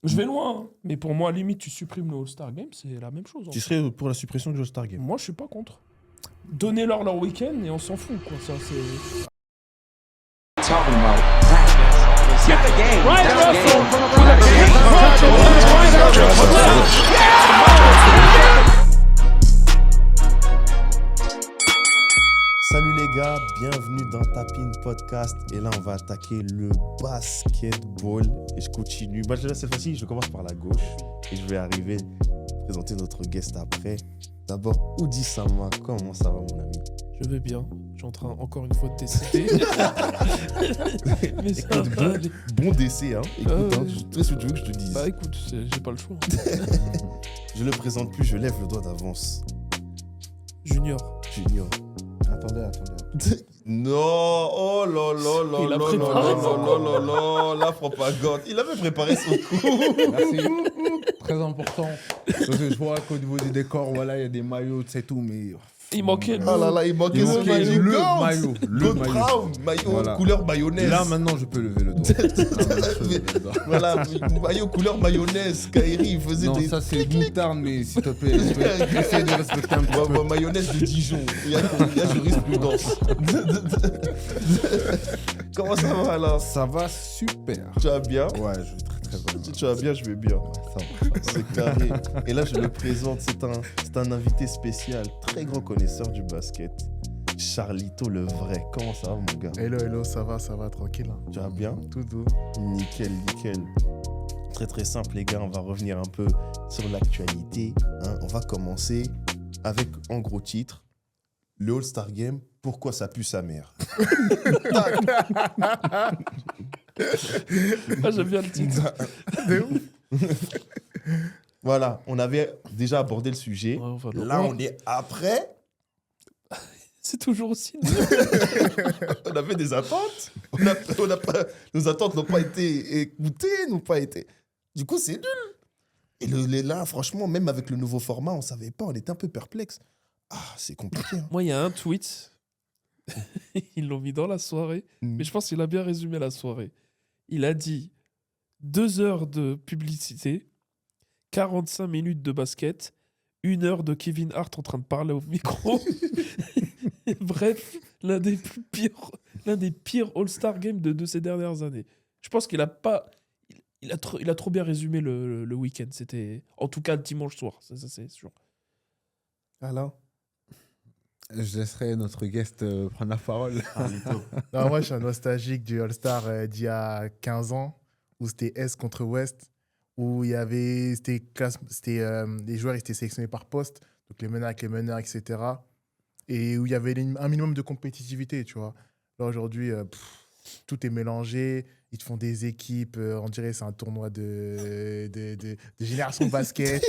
Je vais loin, hein. Mais pour moi, limite, tu supprimes le All-Star Game, c'est la même chose. Tu serais pour la suppression du All-Star Game? Moi, je suis pas contre. Donnez-leur leur week-end et on s'en fout, quoi. Ça, c'est... Talking about practice. Get the game. Ryan That's Russell game. Salut les gars, bienvenue dans Tapin Podcast. Et là, on va attaquer le basketball. Et je continue. Bah, là, cette fois-ci, je commence par la gauche. Et je vais arriver à présenter notre guest après. D'abord, Oudi Sama, comment ça va, mon ami? Je vais bien. Je suis en train, encore une fois, de décider. Mais ça Écoute, va aller. bon décès, hein. Écoute, hein, qu'est-ce que tu veux que je te dise? Bah écoute, j'ai pas le choix. Je le présente plus, je lève le doigt d'avance. Junior. Junior. Attendez. Non, oh là là là Il a là préparé là son là là là, la propagande. Il avait préparé son coup. Merci. Très important. Parce que je vois qu'au niveau des décors, voilà, il y a des maillots, c'est tout, mais. Il manquait le... Ah là là, il manquait Il ce manquait maillot. le Goat. maillot. Le Goat maillot. Brown, maillot Voilà. couleur mayonnaise. Là, maintenant, je peux lever le doigt. Là, maintenant, je peux lever le doigt. Voilà, maillot couleur mayonnaise. Kairi, il faisait Non, des... ça, c'est moutarde, mais s'il te plaît, essaye de respecter un petit Ouais, peu. ouais, mayonnaise de Dijon. Il y a jurisprudence. Comment ça va alors? Ça va super. Tu vas bien? Ouais, je vais très bien. Si tu vas bien, je vais bien. Ça va. C'est carré. Et là, je le présente. C'est un invité spécial, très grand connaisseur du basket. Charlito le vrai. Comment ça va, mon gars? Hello, ça va, tranquille. Hein. Tu vas bien? Tout doux. Nickel. Très très simple, les gars. On va revenir un peu sur l'actualité. Hein. On va commencer avec, en gros titre, le All-Star Game. Pourquoi ça pue sa mère? Ah, j'aime bien le titre. De ouf. Voilà, on avait déjà abordé le sujet. Ouais, enfin, Là, on est après. C'est toujours aussi... On avait des attentes. Nos attentes n'ont pas été écoutées, n'ont pas été. Du coup, c'est nul. Et là, franchement, même avec le nouveau format, on ne savait pas, on était un peu perplexe. Ah, c'est compliqué. Hein. Moi, il y a un tweet. Ils l'ont mis dans la soirée. Mais je pense qu'il a bien résumé la soirée. Il a dit 2 heures de publicité, 45 minutes de basket, 1 heure de Kevin Hart en train de parler au micro. Bref, l'un des pires All-Star Games de ces dernières années. Je pense qu'il a pas... Il a trop bien résumé le week-end. C'était en tout cas le dimanche soir, ça c'est sûr. Alors Je laisserai notre guest prendre la parole. Non, moi, je suis un nostalgique du All-Star d'il y a 15 ans, où c'était Est contre Ouest, où il y avait... les joueurs ils étaient sélectionnés par poste, donc les meneurs avec les meneurs, etc. Et où il y avait un minimum de compétitivité, tu vois. Là, aujourd'hui, tout est mélangé. Ils te font des équipes, on dirait que c'est un tournoi de génération basket.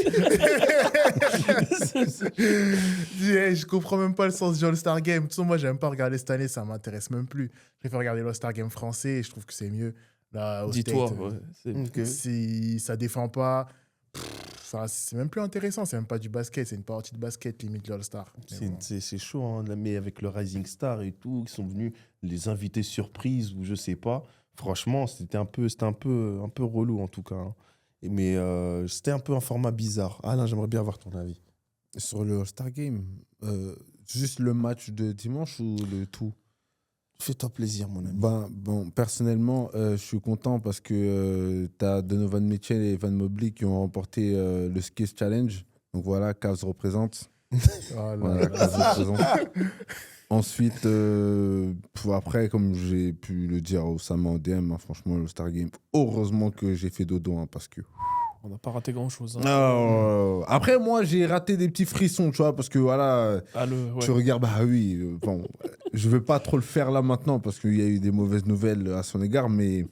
Je comprends même pas le sens du All-Star Game. De toute façon, moi, j'aime pas regarder cette année, ça m'intéresse même plus. Je préfère regarder l'All-Star Game français et je trouve que c'est mieux. Là, au Dis-toi, State, ouais, c'est... Ok. si ça défend pas, c'est même plus intéressant. C'est même pas du basket, c'est une partie de basket limite de l'All-Star. Mais bon. C'est chaud, hein, là, mais avec le Rising Star et tout, qui sont venus les invités surprises ou je sais pas. Franchement, c'était un peu relou en tout cas. Hein. Mais c'était un peu un format bizarre. Alain, j'aimerais bien avoir ton avis. Sur le All-Star Game, juste le match de dimanche ou le tout? Fais-toi plaisir, mon ami. Bon, personnellement, je suis content parce que tu as Donovan Mitchell et Evan Mobley qui ont remporté le Skills Challenge. Donc voilà, Cavs représente. Oh là Voilà, là. Cavs représente. Ensuite, après, comme j'ai pu le dire au Sama en DM, hein, franchement, le Star Game, heureusement que j'ai fait dodo, hein, parce que... On n'a pas raté grand-chose. Hein. Après, moi, j'ai raté des petits frissons, tu vois, parce que voilà, Ah, ouais. tu regardes, bah oui, bon, je veux pas trop le faire là maintenant, parce qu'il y a eu des mauvaises nouvelles à son égard, mais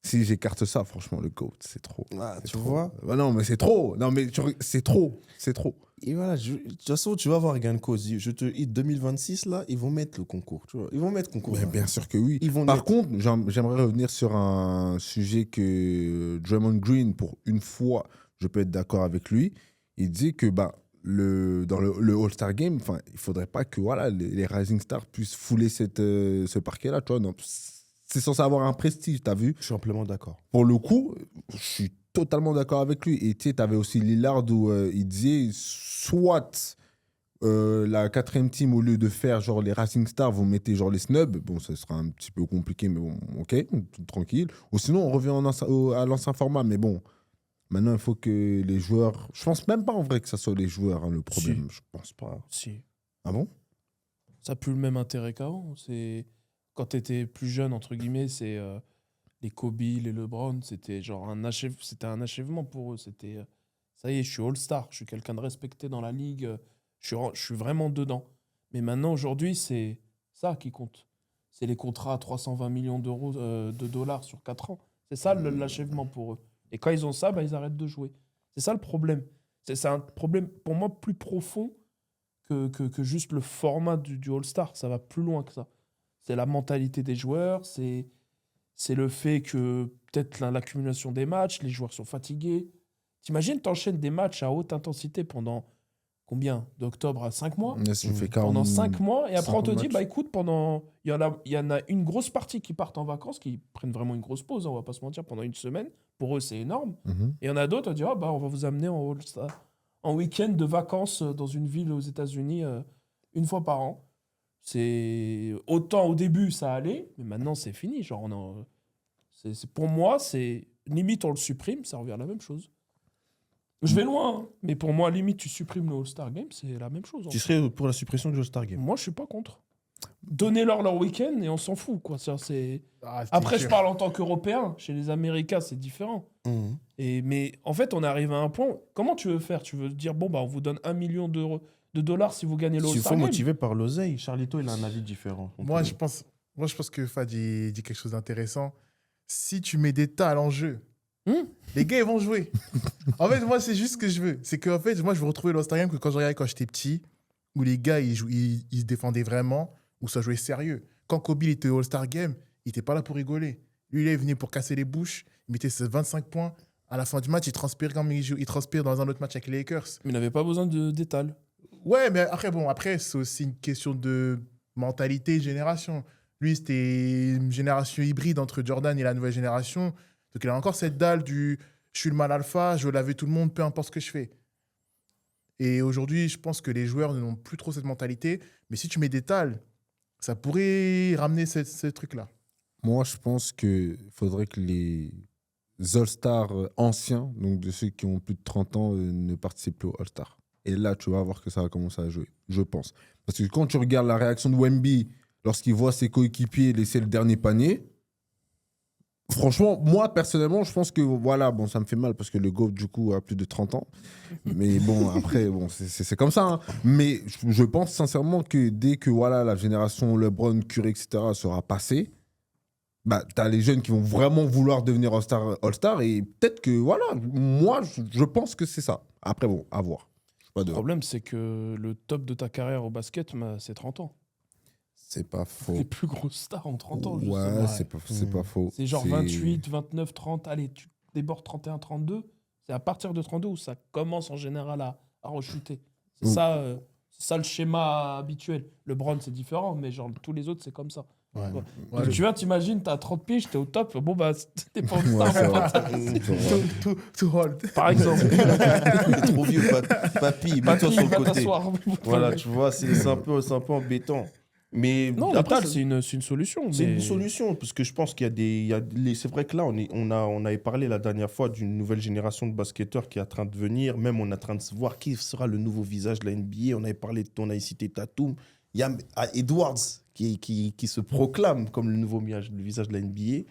si j'écarte ça, franchement, le GOAT, c'est trop. Ah, C'est tu trop. vois. Non, mais c'est trop. Non, mais c'est trop. Et voilà, de toute façon, tu vas voir gain de cause. Je te dis, 2026, là, ils vont mettre le concours. Tu vois. Ils vont mettre le concours. Mais bien sûr que oui. Ils vont Par mettre- contre, j'aimerais revenir sur un sujet que Draymond Green, pour une fois, je peux être d'accord avec lui. Il dit que dans le All-Star Game, il faudrait pas que voilà, les Rising Stars puissent fouler ce parquet-là. Tu vois, non, c'est censé avoir un prestige, t'as vu? Je suis amplement d'accord. Pour le coup, je suis totalement d'accord avec lui. Et tu sais, t'avais aussi Lillard où il disait soit la 4e team, au lieu de faire genre les Racing Stars, vous mettez genre les snubs. Bon, ça sera un petit peu compliqué, mais bon, ok, tranquille. Ou sinon, on revient à l'ancien format. Mais bon, maintenant, il faut que les joueurs. Je pense même pas en vrai que ça soit les joueurs le problème. Je pense pas. Si. Ah bon? Ça n'a plus le même intérêt qu'avant. Quand tu étais plus jeune, entre guillemets, c'est les Kobe, les LeBron, c'était genre un achèvement pour eux. C'était ça y est, je suis All-Star, je suis quelqu'un de respecté dans la ligue, je suis vraiment dedans. Mais maintenant, aujourd'hui, c'est ça qui compte. C'est les contrats à 320 millions d'euros, de dollars sur 4 ans. C'est ça l'achèvement pour eux. Et quand ils ont ça, bah, ils arrêtent de jouer. C'est ça le problème. C'est un problème, pour moi, plus profond que juste le format du All-Star. Ça va plus loin que ça. C'est la mentalité des joueurs, c'est le fait que peut-être l'accumulation des matchs, les joueurs sont fatigués. T'imagines, t'enchaînes des matchs à haute intensité pendant combien? D'octobre à 5 mois? Ça fait Pendant 5 mois, et après on te 50 dit, matchs. bah écoute, il y en a une grosse partie qui partent en vacances, qui prennent vraiment une grosse pause, hein, on va pas se mentir, pendant une semaine. Pour eux, c'est énorme. Et il y en a d'autres, on dit, bah, on va vous amener en All-Star, en week-end de vacances dans une ville aux États-Unis une fois par an. C'est autant au début ça allait, mais maintenant c'est fini. Genre pour moi, c'est limite on le supprime, ça revient à la même chose. Je vais loin, hein, mais pour moi limite tu supprimes le All-Star Game, c'est la même chose. Tu serais pour la suppression du All-Star Game? Moi je suis pas contre. Donnez-leur leur week-end et on s'en fout quoi. C'est Ah, c'est après je sûr. parle en tant qu'Européen. Chez les Américains c'est différent. Mais en fait, on arrive à un point. Comment tu veux faire? Tu veux dire, bon, bah, on vous donne 1 million de dollars si vous gagnez le Il All-Star faut Game. motiver par l'oseille. Charlito, il a un avis différent. Moi, je pense que Fad il dit quelque chose d'intéressant. Si tu mets des tas en jeu, les gars, ils vont jouer. En fait, moi, c'est juste ce que je veux. C'est qu'en fait, moi, je veux retrouver l'All-Star Game que quand je regardais quand j'étais petit, où les gars, ils se défendaient vraiment, où ça jouait sérieux. Quand Kobe il était au All-Star Game, il était pas là pour rigoler. Lui, là, il venait pour casser les bouches, il mettait ses 25 points. À la fin du match, il transpire comme il transpire dans un autre match avec les Lakers. Mais il n'avait pas besoin d'étal. Ouais, mais après, c'est aussi une question de mentalité, génération. Lui, c'était une génération hybride entre Jordan et la nouvelle génération. Donc, il a encore cette dalle du « je suis le mal alpha, je veux laver tout le monde, peu importe ce que je fais ». Et aujourd'hui, je pense que les joueurs n'ont plus trop cette mentalité. Mais si tu mets des tales, ça pourrait ramener ce truc-là. Moi, je pense qu'il faudrait que les All-Stars anciens, donc de ceux qui ont plus de 30 ans, ne participent plus aux All-Stars. Et là, tu vas voir que ça va commencer à jouer, je pense. Parce que quand tu regardes la réaction de Wemby lorsqu'il voit ses coéquipiers laisser le dernier panier, franchement, moi, personnellement, je pense que, voilà, bon, ça me fait mal parce que le GOAT, du coup, a plus de 30 ans. Mais bon, après, bon, c'est comme ça. Hein. Mais je pense sincèrement que dès que, voilà, la génération LeBron, Curry, etc. sera passée, bah, t'as les jeunes qui vont vraiment vouloir devenir All-Star et peut-être que, voilà, moi, je pense que c'est ça. Après, bon, à voir. Le problème, c'est que le top de ta carrière au basket, c'est 30 ans. C'est pas faux. Les plus grosses stars ont 30 ans. Ouais, c'est pas faux. C'est genre 28, 29, 30. Allez, tu débordes 31, 32. C'est à partir de 32 où ça commence en général à rechuter. C'est ça le schéma habituel. LeBron, c'est différent, mais genre tous les autres, c'est comme ça. Ouais. Ouais. Ouais, Tu vois, t'imagines, t'as 30 piges, t'es au top. Bon, bah, t'es pas au Ouais, star, c'est mon vrai. pote. Tout hold. Par exemple. T'es trop vieux, papy. Mets-toi sur le va côté. t'asseoir. Voilà, tu vois, c'est un peu embêtant. Mais Non, après, Natal, c'est une solution. c'est mais- une solution, parce que je pense qu'il y a c'est vrai que là, on avait parlé la dernière fois d'une nouvelle génération de basketteurs qui est en train de venir. Même on est en train de se voir qui sera le nouveau visage de la NBA. On a cité Tatum. Il y a Edwards qui se proclame comme le nouveau visage de la NBA.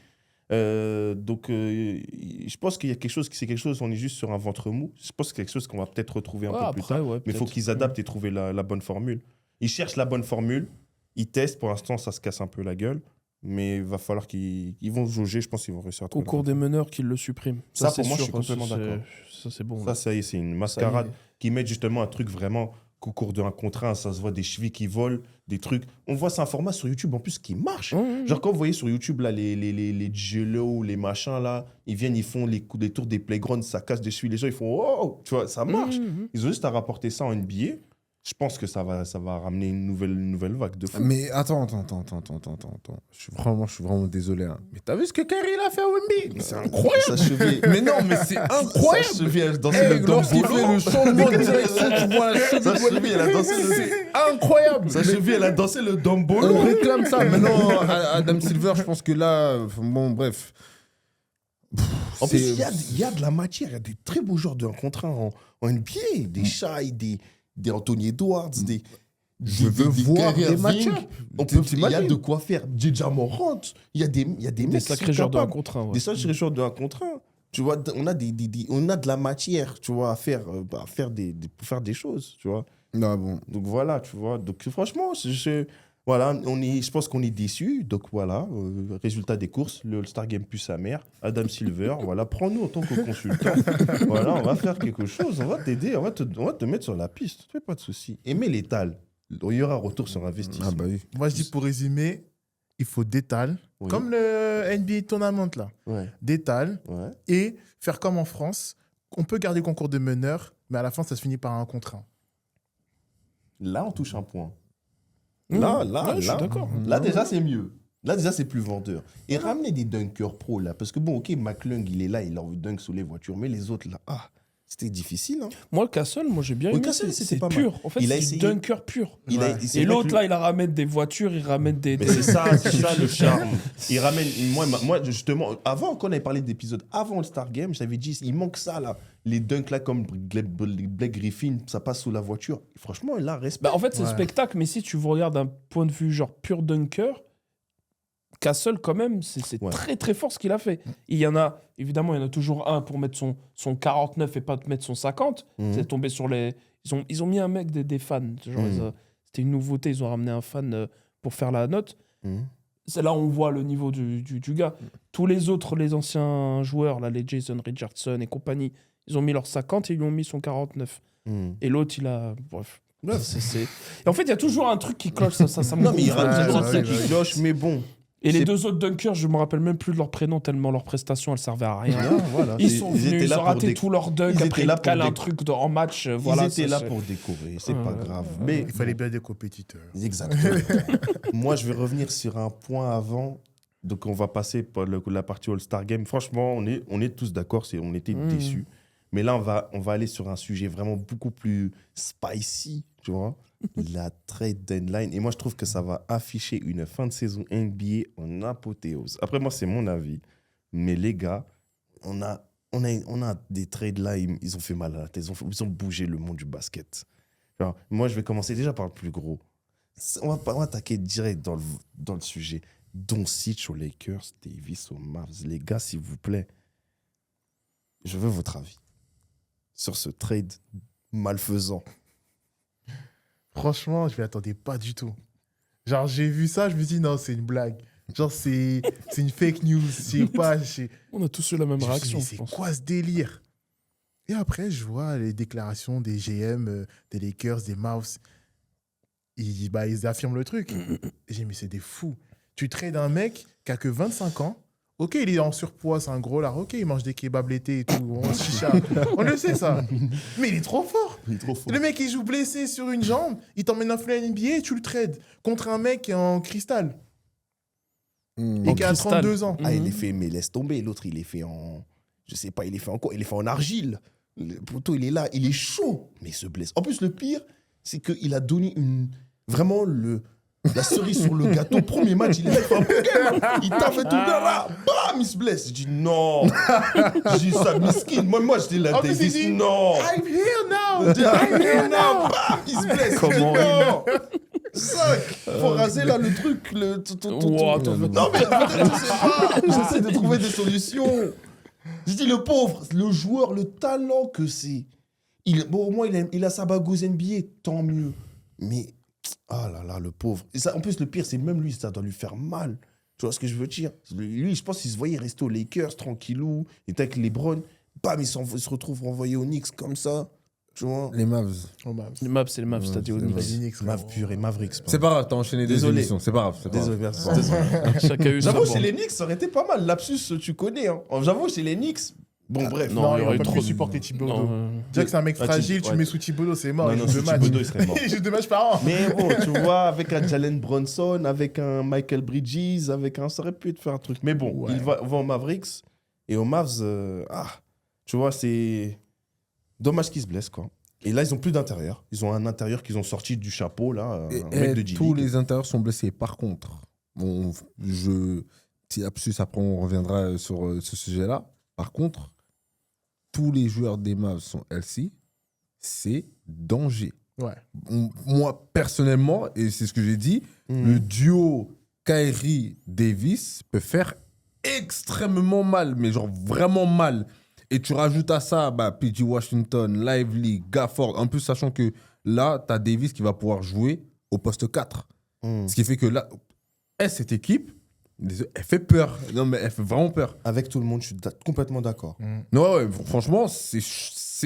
Donc, je pense qu'il y a quelque chose, on est juste sur un ventre mou. Je pense que c'est quelque chose qu'on va peut-être retrouver un Ouais, peu plus après, tard. ouais, Mais il faut peut-être. qu'ils adaptent et trouver la bonne formule. Ils cherchent la bonne formule. Ils testent, pour l'instant, ça se casse un peu la gueule, mais il va falloir qu'ils vont jauger, je pense qu'ils vont réussir à Au trouver. cours des meneurs qu'ils le suppriment. Ça, c'est pour moi, je sûr, suis complètement ça, d'accord. Ça, c'est bon. Ça, là. ça y est, c'est une Ça y mascarade est. qui met justement un truc vraiment qu'au cours d'un contrat, ça se voit des chevilles qui volent, des trucs. On voit, c'est un format sur YouTube en plus qui marche. Genre, quand vous voyez sur YouTube, là, les Jello, les machins, là, ils viennent, ils font les tours des playgrounds, ça casse des chevilles, les gens, ils font oh, tu vois, ça marche. Ils ont juste à rapporter ça en NBA. je pense que ça va ramener une nouvelle vague de fou. Mais attends. Je suis vraiment désolé. Hein. Mais t'as vu ce que Kerry il a fait à Wemby? C'est incroyable. Sa cheville, Mais non, mais c'est incroyable. sa cheville, elle dansait Hey, le lorsqu'il dombolo. fait le changement de direction, tu vois la Sa cheville. cheville, elle a dansé le... C'est incroyable. Sa cheville, elle a dansé le dombolo. On réclame ça. Maintenant, Adam Silver, je pense que là, bon, bref. En plus, il y a de la matière. Il y a des très beaux joueurs de 1 contre 1 en NBA. Des Shai, des Anthony Edwards, Je veux voir des matchs. Il y a de quoi faire. J.J. Morant. Il y a des Des mecs qui sacrés sont joueurs de 1 capables. contre 1. Des sacrés joueurs de 1 contre 1. Tu vois, on a de la matière, tu vois, à faire, pour faire des choses, tu vois. Non, bon. Donc voilà, tu vois. Donc franchement, voilà, je pense qu'on est déçus. Donc voilà, résultat des courses, le All-Star Game pue sa mère, Adam Silver, voilà, prends-nous en tant que consultant. Voilà, on va faire quelque chose, on va t'aider, on va te mettre sur la piste, fais pas de soucis. Aimez l'étal, il y aura un retour sur investissement. Ah bah oui. Moi, je dis pour résumer, il faut d'étal, Oui. comme le NBA Tournament, là. Ouais, D'étal ouais. et faire comme en France. On peut garder le concours de meneurs, mais à la fin, ça se finit par 1 contre 1. Là, on touche un point. Mmh. Là, Ouais, je suis d'accord. Là, déjà, c'est mieux. Là, déjà, c'est plus vendeur. Et ramener des dunkers pro, là. Parce que, bon, OK, McClung, il est là, il a envie de dunk sous les voitures. Mais les autres, là, c'était difficile. Hein. Moi, le Castle, j'ai bien Oui, aimé. Castle, c'était C'est pas mal. pur. En fait, Il a c'est du essayé- dunker pur. Ouais. C'est Et vrai l'autre, que là, il ramène des voitures, il ramène des... Mais c'est ça le charme. Il ramène. Moi, justement, avant, quand on avait parlé d'épisode avant le Star Game, j'avais dit, il manque ça, là. Les dunks, là, comme Blake Griffin, ça passe sous la voiture. Et franchement, là, respect. Bah, en fait, c'est Ouais. spectacle, mais si tu regardes d'un point de vue genre pur dunker, Castle, quand même, c'est Ouais. très très fort ce qu'il a fait. Il y en a, évidemment, il y en a toujours un pour mettre son 49 et pas mettre son 50. Mhm. C'est tombé sur les. Ils ont mis un mec des fans. Genre, Mhm. c'était une nouveauté, ils ont ramené un fan pour faire la note. Mhm. C'est là où on voit le niveau du gars. Tous les autres, les anciens joueurs, là, les Jason Richardson et compagnie, ils ont mis leur 50 et ils lui ont mis son 49. Mhm. Et l'autre, il a. Bref. Et en fait, il y a toujours un truc qui cloche, ça me Non, mais il gonfle. ramène toujours ouais, un truc ouais, qui cloche, mais bon. Et les c'est- 2 autres dunkers, je me rappelle même plus de leur prénom tellement leur prestation, elle servait à rien. Ah, voilà. Ils sont venus, étaient ils là ont pour raté tous leurs dunks, ils après étaient là ils pour calent un déc- truc en match. Voilà, Ils étaient ça, là c'est- pour décorer, c'est pas grave. ouais, Mais Il fallait bien des compétiteurs. exactement. Moi, je vais revenir sur un point avant. Donc, on va passer par la partie All-Star Game. Franchement, on est tous d'accord, on était déçus. Mais là, on va aller sur un sujet vraiment beaucoup plus spicy, tu vois, la trade deadline. Et moi, je trouve que ça va afficher une fin de saison NBA en apothéose. Après, moi, c'est mon avis. Mais les gars, on a des trades là, ils ont fait mal à la tête. Ils ont bougé le monde du basket. Genre, moi, je vais commencer déjà par le plus gros. On va attaquer direct dans le sujet. Doncic aux Lakers, Davis aux Mavs. Les gars, s'il vous plaît, je veux votre avis sur ce trade malfaisant. Franchement, je ne m'y attendais pas du tout. Genre, j'ai vu ça, je me dis, non, c'est une blague. Genre, c'est une fake news. Je sais pas. On a tous eu la même Je me suis dit, réaction, mais je c'est pense. quoi ce délire? Et après, je vois les déclarations des GM, des Lakers, des Mavs. Ils affirment le truc. Et j'ai dit, mais c'est des fous. Tu trades un mec qui a que 25 ans. Ok, il est en surpoids, c'est un gros lard. Ok, il mange des kebabs l'été et tout. On chicha. On le sait, ça. Mais il est trop fort. Il est trop fort. Le mec, il joue blessé sur une jambe. Il t'emmène en finale NBA et tu le trades contre un mec qui est en cristal Mmh. et qui a cristal. 32 ans. Ah, il est fait, mais laisse tomber. L'autre, il est fait en. Je sais pas, il est fait en quoi? Il est fait en argile. Le poteau, il est là, il est chaud, mais il se blesse. En plus, le pire, c'est qu'il a donné vraiment la cerise sur le gâteau. Premier match, il est là, il fait un bon game. Il t'a fait tout là, bam, il se blesse. Je dis non. Je dis ça, miskin. Moi, je dis la En plus, il Davis, dit, non. I'm here now. Je dis, I'm here now. Bam, il se blesse. Comment non. 5. Faut raser là le truc. Wow, attends, Non, mais peut-être, je sais pas. J'essaie de trouver des solutions. Je dis le pauvre, le joueur, le talent que c'est. Bon, au moins, il a sa bagouse NBA, tant mieux. Mais, ah là là, le pauvre. Et ça, en plus, le pire, c'est même lui, ça doit lui faire mal. Tu vois ce que je veux dire? Lui, je pense qu'il se voyait rester aux Lakers, tranquillou. Il était avec LeBron. Bam, il se retrouve renvoyé aux Knicks comme ça. Tu vois? Les Mavs. Oh, Mavs. Les Mavs, c'est les Mavs, t'as dit au c'est Knicks. Vas-y, Knicks, Mav frérot. pur et Mavericks. C'est pas grave, t'as enchaîné des Désolé. émissions. C'est pas grave. C'est pas Désolé, grave. merci. Désolé. Chacun a eu sa J'avoue, bande. chez les Knicks, ça aurait été pas mal. Lapsus, tu connais. Hein. J'avoue, chez les Knicks, Bon, bref. Non, il y il aurait va pas trop plus de- supporter Thibodeau. Non, Déjà que c'est un mec Ah, fragile, tu ouais. le mets sous Thibodeau, c'est mort. Non, Il non, joue sous deux matchs. Thibodeau, il serait mort. Il joue 2 matchs par an. Mais bon, tu vois, avec un Jalen Brunson, avec un Michael Bridges, avec un. Ça aurait pu te faire un truc. Mais bon, Ouais. il va aux Mavericks. Et aux Mavs, tu vois, c'est dommage qu'ils se blessent, quoi. Et là, ils ont plus d'intérieur. Ils ont un intérieur qu'ils ont sorti du chapeau, là. Un mec de G-League. Tous les intérieurs sont blessés. Par contre, petit lapsus, après on reviendra sur ce sujet-là. Par contre, tous les joueurs des Mavs sont healthy. C'est danger. Ouais. Moi, personnellement, et c'est ce que j'ai dit, le duo Kyrie-Davis peut faire extrêmement mal, mais genre vraiment mal. Et tu rajoutes à ça PG Washington, Lively, Gafford, en plus sachant que là, tu as Davis qui va pouvoir jouer au poste 4. Ce qui fait que là, cette équipe, elle fait peur. Non, mais elle fait vraiment peur. Avec tout le monde, je suis complètement d'accord. Non, ouais, franchement, c'est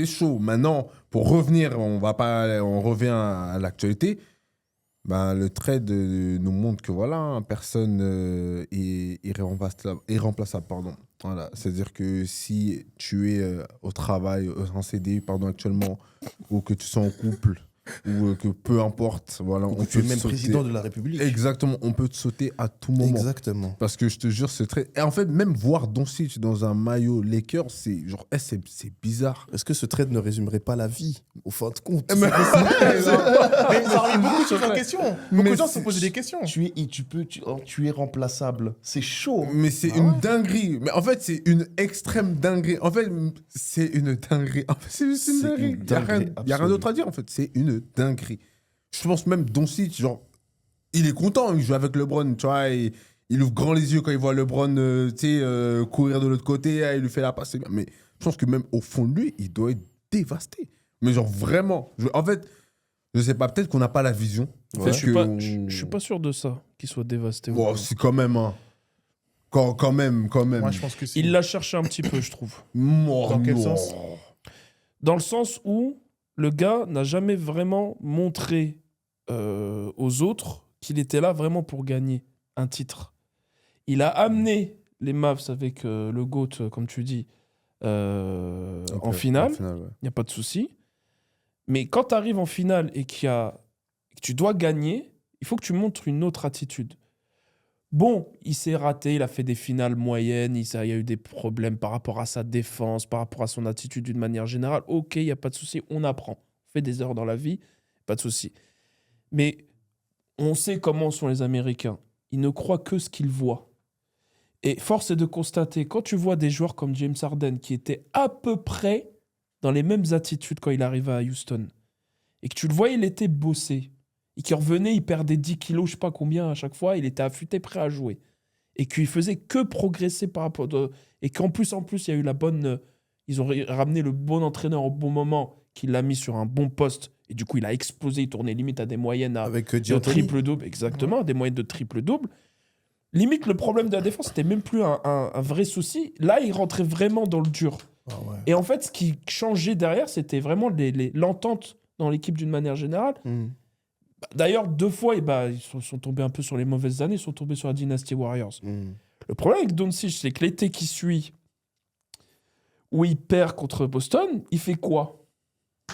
chaud. Maintenant, pour revenir, on revient à l'actualité. Le trade nous montre que voilà, personne est irremplaçable. Pardon. Voilà. C'est-à-dire que si tu es au travail, en CDI actuellement, ou que tu sois en couple, ou que peu importe, voilà, on Tu es peut même te sauter. président de la République. Exactement, on peut te sauter à tout moment. Exactement. Parce que je te jure, c'est très. Et en fait, même voir Doncic dans un maillot Lakers, c'est genre, c'est bizarre. Est-ce que ce trade ne résumerait pas la vie, au fin de compte Mais ça remet beaucoup de choses en question. Beaucoup de gens se sont posé des questions. Tu es remplaçable. C'est chaud. Mais c'est une dinguerie. Mais en fait, c'est une extrême dinguerie. En fait, c'est une dinguerie. En fait, c'est juste une C'est dinguerie. une Il n'y a dinguerie rien absolue. d'autre à dire, en fait. C'est une dinguerie. Je pense même Doncic, genre, il est content. Il joue avec LeBron, tu vois. Il ouvre grand les yeux quand il voit LeBron courir de l'autre côté. Il lui fait la passe. C'est bien. Mais je pense que même au fond de lui, il doit être dévasté. Mais genre, vraiment. En fait, je sais pas, peut-être qu'on n'a pas la vision. En fait, Peut-être je suis pas sûr de ça, qu'il soit dévasté. Bon, c'est quand même, hein. Quand même. Moi, je pense que c'est. Il l'a cherché un petit peu, je trouve. Dans quel sens ? Dans le sens où le gars n'a jamais vraiment montré aux autres qu'il était là vraiment pour gagner un titre. Il a amené les Mavs avec le GOAT, comme tu dis, en finale. Il n'y a pas de souci. Mais quand tu arrives en finale et que tu dois gagner, il faut que tu montres une autre attitude. Bon, il s'est raté, il a fait des finales moyennes, il y a eu des problèmes par rapport à sa défense, par rapport à son attitude d'une manière générale. Ok, il n'y a pas de souci, on apprend. On fait des erreurs dans la vie, pas de souci. Mais on sait comment sont les Américains. Ils ne croient que ce qu'ils voient. Et force est de constater, quand tu vois des joueurs comme James Harden, qui étaient à peu près dans les mêmes attitudes quand il arrivait à Houston, et que tu le voyais, il était bossé, et qu'il revenait, il perdait 10 kilos, je sais pas combien à chaque fois, il était affûté, prêt à jouer. Et qu'il faisait que progresser par rapport et qu'en plus, il y a eu la bonne... ils ont ramené le bon entraîneur au bon moment, qui l'a mis sur un bon poste, et du coup, il a explosé, il tournait limite à des moyennes Avec de D'Antoni. triple-double, exactement, des moyennes de triple-double. Limite, le problème de la défense, c'était même plus un vrai souci. Là, il rentrait vraiment dans le dur. Ah ouais. Et en fait, ce qui changeait derrière, c'était vraiment l'entente dans l'équipe d'une manière générale. D'ailleurs, 2 fois, ils sont tombés un peu sur les mauvaises années, ils sont tombés sur la Dynasty Warriors. Le problème avec Doncic, c'est que l'été qui suit, où il perd contre Boston, il fait quoi?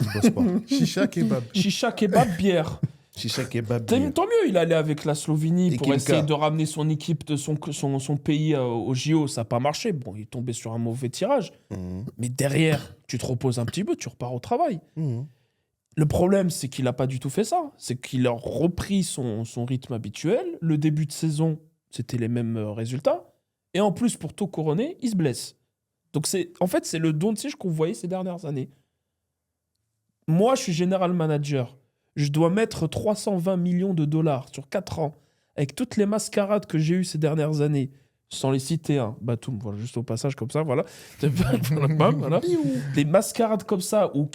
Il bosse pas. Chicha kebab. Chicha, kebab, bière. Chicha kebab. Tant mieux, il allait avec la Slovénie Et pour Kimka. essayer de ramener son équipe de son pays au JO. Ça n'a pas marché. Bon, il est tombé sur un mauvais tirage. Mais derrière, tu te reposes un petit peu, tu repars au travail. Le problème, c'est qu'il n'a pas du tout fait ça. C'est qu'il a repris son rythme habituel. Le début de saison, c'était les mêmes résultats. Et en plus, pour tout couronner, il se blesse. Donc, en fait, c'est le Doncic qu'on voyait ces dernières années. Moi, je suis general manager. Je dois mettre 320 millions de dollars sur 4 ans avec toutes les mascarades que j'ai eues ces dernières années, sans les citer, hein. Batum, voilà, juste au passage comme ça, voilà. Voilà. Des mascarades comme ça où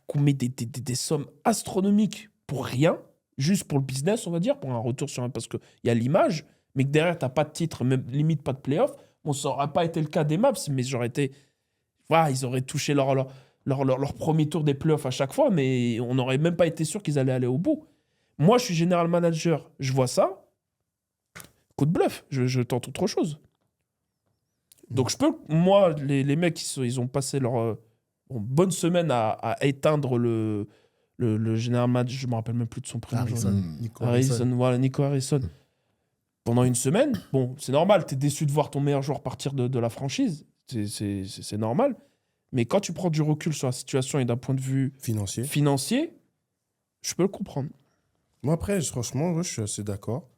qu'on met des sommes astronomiques pour rien, juste pour le business, on va dire, pour un retour sur un... Parce qu'il y a l'image, mais que derrière, tu n'as pas de titre, même limite pas de play-off. Bon, ça n'aurait pas été le cas des Mavs, mais j'aurais été... Voilà, ils auraient touché leur premier tour des playoffs à chaque fois, mais on n'aurait même pas été sûr qu'ils allaient aller au bout. Moi, je suis general manager, je vois ça. Coup de bluff, je tente autre chose. Donc, moi, les mecs, ils ont passé leur bonne semaine à éteindre le général manager. Je me rappelle même plus de son prénom. Harrison. Voilà, Nico Harrison. Pendant une semaine, bon, c'est normal, t'es déçu de voir ton meilleur joueur partir de la franchise. C'est normal. Mais quand tu prends du recul sur la situation et d'un point de vue financier, je peux le comprendre. Moi, après, franchement, je suis assez d'accord.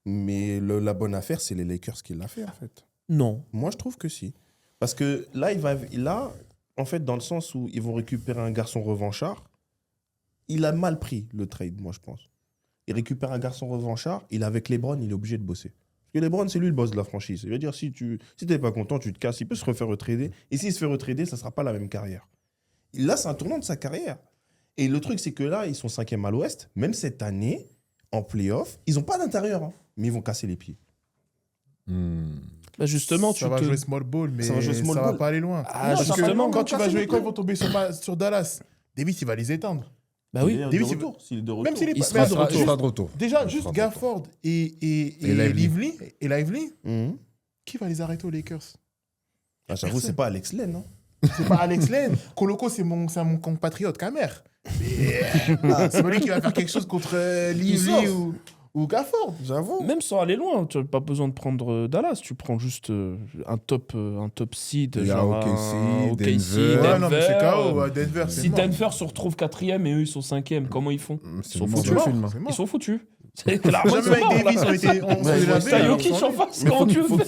Mais la bonne affaire, c'est les Lakers qui l'a fait, en fait. Non. Moi, je trouve que si. Parce que là, en fait, dans le sens où ils vont récupérer un garçon revanchard, il a mal pris le trade, moi, je pense. Il récupère un garçon revanchard, il est avec LeBron, il est obligé de bosser. Parce que LeBron, c'est lui le boss de la franchise. Il veut dire, si tu n'es pas content, tu te casses. Il peut se refaire retrader. Et s'il se fait retrader, ça ne sera pas la même carrière. Là, c'est un tournant de sa carrière. Et le truc, c'est que là, ils sont 5e à l'Ouest. Même cette année, en playoff, ils n'ont pas d'intérieur, hein, mais ils vont casser les pieds. Bah justement, ça va jouer small ball, mais Ça va jouer small ça ball. va pas aller loin. Ah, Parce justement, que quand tu vas jouer, casser quand les ils vont tomber sur Dallas, Davis, il va les éteindre. Bah oui. Il est de Davis, retour. S'il est de retour. Même s'il est Il pas. sera mais de attends, retour. Il sera de retour. Déjà, Il juste sera de Gafford et Lively. Lively, Mhm. qui va les arrêter aux Lakers? Ah, j'avoue, Personne. c'est pas Alex Len, hein. C'est pas Alex Len. Coloco, c'est mon compatriote, Kamer. Mais c'est pas lui qui va faire quelque chose contre Lively ou Gafford. J'avoue. Même sans aller loin, tu n'as pas besoin de prendre Dallas. Tu prends juste un top seed. Il y a genre OKC, un Denver. Ouais, non, mais c'est KO. Denver. Denver, c'est Si mort. Denver se retrouve 4e et eux ils sont 5e, comment ils font? C'est Ils sont le monde foutus. du film. C'est mort. Ils sont foutus. C'est clairement, ils Jamais sont avec morts, Davis, là. on était Ouais, déjà ouais, T'as ouais, Jokic en face, comment tu veux faire?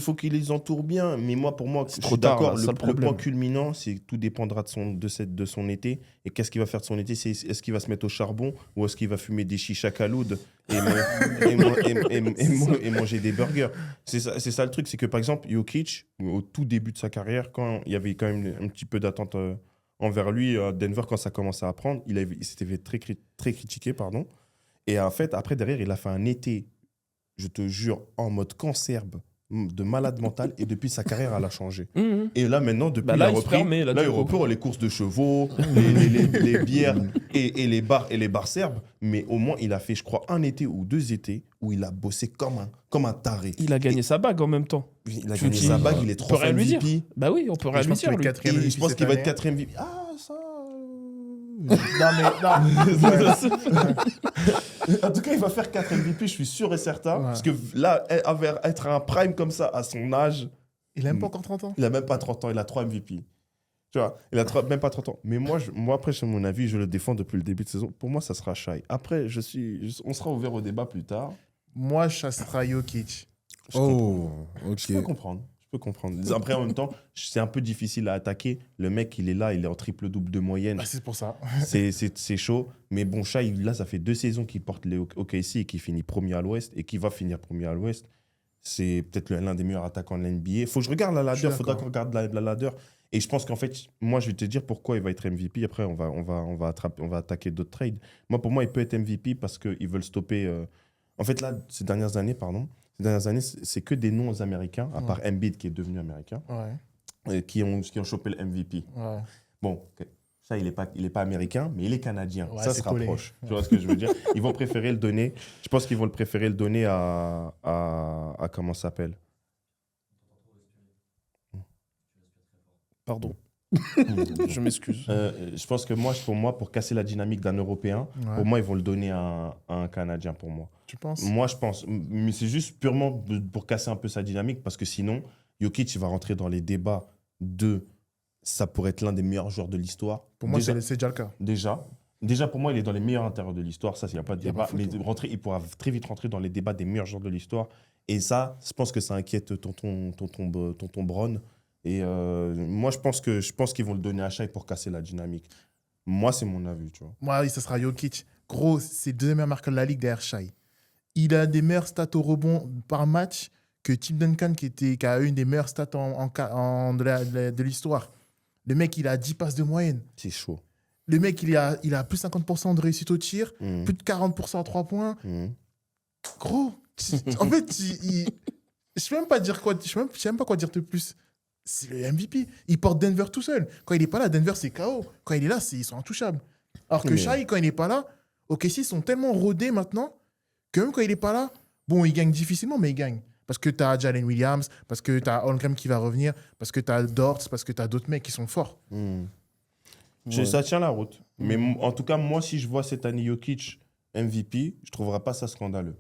faut qu'il les entoure bien. Mais moi, pour moi, je trop suis tard, d'accord. là, Le ça, le problème. point culminant, c'est que tout dépendra de son été. Et qu'est-ce qu'il va faire de son été? Est-ce qu'il va se mettre au charbon ou est-ce qu'il va fumer des chichas caloud et manger des burgers? C'est ça le truc. C'est que, par exemple, Jokic, au tout début de sa carrière, quand il y avait quand même un petit peu d'attente envers lui, à Denver, quand ça commençait à prendre, il s'était fait très critiqué, pardon. Et en fait, après, derrière, il a fait un été, je te jure, en mode cancerbe, de malade mental. Et depuis, sa carrière, elle a changé. Mhm. Et là, maintenant, depuis, Bah là, il a il se repris. permet, là, Là, du il coup. reprend les courses de chevaux, les bières et les bars serbes. Mais au moins, il a fait, je crois, un été ou 2 étés où il a bossé comme un taré. Il a gagné sa bague en même temps. Il a Tu gagné dis- sa bague, il est On peut 3 rien lui dire. MVP. Bah oui, on peut rien Je lui pense qu'il dire. va lui. être 4e Et je pense cette qu'il va être année. 4e MVP. Ah, ça. Non, En tout cas, il va faire 4 MVP, je suis sûr et certain. Ouais. Parce que là, être à un prime comme ça, à son âge, il a même pas encore 30 ans. il a même pas 30 ans, il a 3 MVP. Tu vois, il a même pas 30 ans. Mais moi, après, sur mon avis, je le défends depuis le début de saison. Pour moi, ça sera Shai. Après, on sera ouvert au débat plus tard. Moi, ça sera Jokic. Je comprends. Oh, ok. Je peux comprendre. Après, en même temps, c'est un peu difficile à attaquer. Le mec, il est là, il est en triple-double de moyenne. Bah, c'est pour ça. C'est chaud. Mais bon, Shai, là, ça fait 2 saisons qu'il porte les OKC et qu'il finit premier à l'Ouest et qu'il va finir premier à l'Ouest. C'est peut-être l'un des meilleurs attaquants de la NBA. Faut que je regarde la ladder. Faudra qu'on regarde la ladder. Et je pense qu'en fait, moi, je vais te dire pourquoi il va être MVP. Après, on va attaquer d'autres trades. Moi, pour moi, il peut être MVP parce qu'ils veulent stopper. En fait, là, ces dernières années, c'est que des noms américains, à part Embiid qui est devenu américain, qui ont chopé le MVP. Ouais. Bon, ça, il est pas américain, mais il est canadien. Ouais, Ça c'est se collé. rapproche. Tu vois ce que je veux dire? Ils vont préférer le donner. Je pense qu'ils vont le préférer le donner à comment ça s'appelle? Pardon. Je m'excuse. Je pense que pour moi, pour casser la dynamique d'un Européen, Ouais. pour moi, ils vont le donner à un Canadien, pour moi. Tu penses? Moi, je pense. Mais c'est juste purement pour casser un peu sa dynamique, parce que sinon, Jokic, il va rentrer dans les débats de... Ça pourrait être l'un des meilleurs joueurs de l'histoire. Pour moi, Déjà- c'est déjà le cas. Déjà, pour moi, il est dans les meilleurs intérieurs de l'histoire. Ça, il n'y a pas de Y a débat. pas Mais photo. il pourra très vite rentrer dans les débats des meilleurs joueurs de l'histoire. Et ça, je pense que ça inquiète tonton Brown. Et moi, je pense qu'ils vont le donner à Shai pour casser la dynamique. Moi, c'est mon avis, tu vois. Moi, ce sera Jokic. Gros, c'est le deuxième meilleur marqueur de la ligue derrière Shai. Il a des meilleurs stats au rebond par match que Tim Duncan, qui a une des meilleures stats de l'histoire. Le mec, il a 10 passes de moyenne. C'est chaud. Le mec, il a plus de 50% de réussite au tir, Mhm. plus de 40% à 3 points. Mhm. Gros, en fait, je ne sais même pas dire quoi. Je sais même pas quoi dire de plus. C'est le MVP. Il porte Denver tout seul. Quand il n'est pas là, Denver, c'est KO. Quand il est là, ils sont intouchables. Alors que Mais- Shai, quand il n'est pas là, OKC sont tellement rodés maintenant que même quand il n'est pas là, bon, il gagne difficilement, mais il gagne. Parce que tu as Jalen Williams, parce que tu as Holmgren qui va revenir, parce que tu as Dort, parce que tu as d'autres mecs qui sont forts. Ouais. Ça tient la route. Mais en tout cas, moi, si je vois cette année Jokic MVP, je ne trouverai pas ça scandaleux.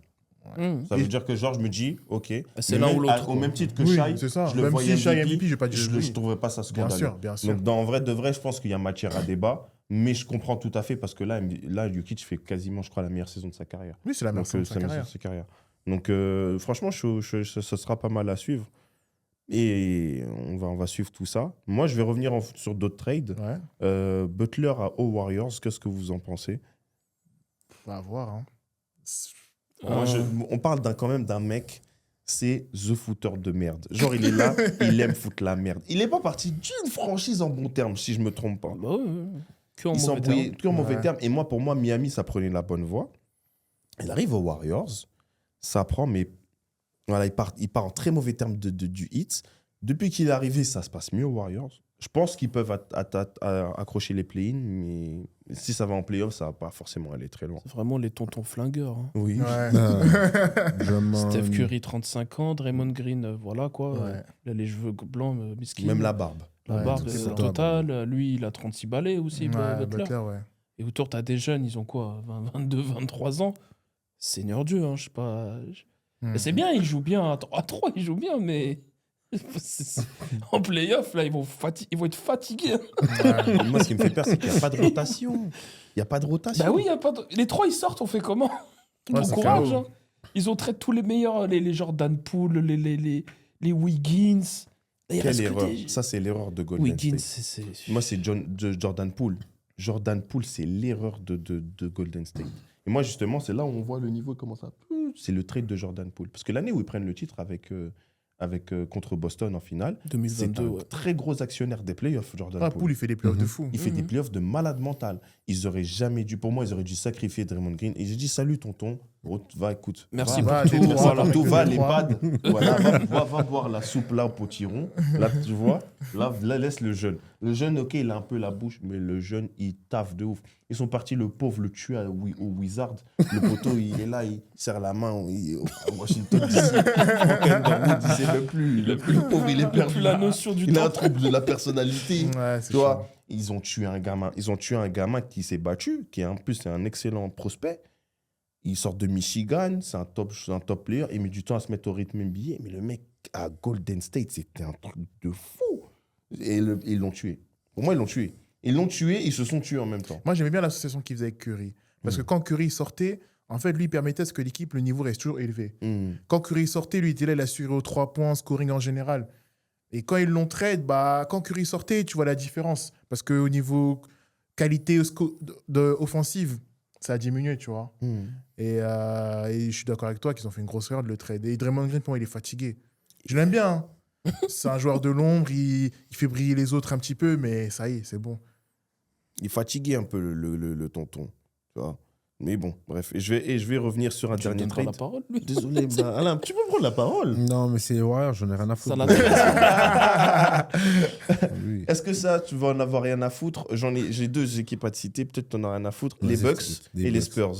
Ça veut dire que genre, je me dis, ok. C'est mais l'un même ou l'autre, Au quoi. même titre que Oui, Shai, c'est ça. je le Même voyais si Shai MVP, MVP, je vais pas dire je oui. ne trouverais pas ça scandaleux. Bien sûr, bien sûr. Donc, en vrai, de vrai, je pense qu'il y a matière à débat. Mais je comprends tout à fait parce que là, Jokic fait quasiment, je crois, la meilleure saison de sa carrière. Oui, c'est la meilleure Donc, saison de c'est sa la meilleure carrière. saison de sa carrière. Donc, franchement, ça sera pas mal à suivre. Et on va suivre tout ça. Moi, je vais revenir sur d'autres trades. Ouais, Butler aux Warriors, qu'est-ce que vous en pensez? on va voir. Hein. Moi, on parle quand même d'un mec, c'est the footer de merde. Genre, il est là, il aime foutre la merde. Il n'est pas parti d'une franchise en bon terme, si je me trompe pas. Bah ouais. Que en Il mauvais s'embrouillait terme. que en mauvais Ouais. terme. Et moi, pour moi, Miami, ça prenait la bonne voie. Il arrive aux Warriors, ça prend, mais voilà, il part en très mauvais terme du hit. Depuis qu'il est arrivé, ça se passe mieux aux Warriors. Je pense qu'ils peuvent accrocher les play-in, mais si ça va en play-off, ça va pas forcément aller très loin. C'est vraiment les tontons flingueurs. Hein. Oui. Ouais. Steph Curry, 35 ans. Draymond Green, voilà quoi. Ouais. Il a les cheveux blancs, miskin. Même la barbe. La Ouais, barbe tout ça. totale. Lui, il a 36 balais aussi, Ouais, Butler. ouais. Et autour, t'as des jeunes, ils ont quoi 22, 23 ans. Seigneur Dieu, hein, je sais pas. Mais c'est bien, ils jouent bien. À 3, ils jouent bien, mais. En playoff, là, ils vont être fatigués. Ouais. Moi, ce qui me fait peur, c'est qu'il n'y a pas de rotation. Il n'y a pas de rotation. Bah oui, y a pas de... les 3, ils sortent, on fait comment? Ouais, Bon ça courage. fait Hein. Ils ont traité tous les meilleurs, les Jordan Poole, les Wiggins. Il Quelle reste que erreur. des- Ça, c'est l'erreur de Golden Wiggins, State. c'est. Moi, c'est Jordan Poole. Jordan Poole, c'est l'erreur de Golden State. Et moi, justement, c'est là où on voit le niveau comment ça. C'est le trade de Jordan Poole. Parce que l'année où ils prennent le titre contre Boston en finale, 2022, c'est un ouais. très gros actionnaire des playoffs, Jordan Ah, Poole. Poole, il fait des playoffs de fou. Il fait des playoffs de malade mental. Ils auraient jamais dû, pour moi, ils auraient dû sacrifier Draymond Green. Et j'ai dit, salut tonton, va, écoute. Merci va, pour tout. détends-toi, Voilà. avec tout le va, détroit. l'EHPAD. Voilà, va boire la soupe là au potiron. Là, tu vois, là, laisse le jeune. Le jeune, ok, il a un peu la bouche, mais le jeune, il taffe de ouf. Ils sont partis, le pauvre, le tuer au Wizard. Le poteau, il est là, il serre la main à Washington DC. Frank Underwood, il sait même plus. Le pauvre, il est perdu. Plus la notion du Il a un temps. trouble de la personnalité. Ouais, c'est Tu vois, chaud. ils ont tué un gamin qui s'est battu, qui est en plus c'est un excellent prospect. Il sort de Michigan, c'est un top player. Il met du temps à se mettre au rythme NBA. Mais le mec à Golden State, c'était un truc de fou. Et ils l'ont tué. Pour moi, ils l'ont tué. Ils l'ont tué, ils se sont tués en même temps. Moi, j'aimais bien l'association qu'il faisait avec Curry. Parce que quand Curry sortait, en fait, lui, il permettait à ce que l'équipe, le niveau reste toujours élevé. Quand Curry sortait, lui, il était là, il assurait aux 3 points, scoring en général. Et quand ils l'ont trade, quand Curry sortait, tu vois la différence. Parce qu'au niveau qualité offensive, ça a diminué, tu vois. Et je suis d'accord avec toi qu'ils ont fait une grosse erreur de le trade. Et Draymond Green, pour moi, il est fatigué. Je l'aime bien. Hein. C'est un joueur de l'ombre, il fait briller les autres un petit peu, mais ça y est, c'est bon. Il est fatigué un peu, le tonton. Tu vois. Mais bon, bref. Et je vais revenir sur un Tu lui dernier donnes pas trade. la parole, lui. Désolé, Alain, tu peux prendre la parole. Non, mais c'est Warriors, j'en ai rien à Ça foutre. l'intéresse. Oui. Est-ce que ça, tu vas en avoir rien à foutre? J'ai 2 équipes à te citer, peut-être tu n'en as rien à foutre. Les Vas-y, Bucks les et les Bucks. Spurs.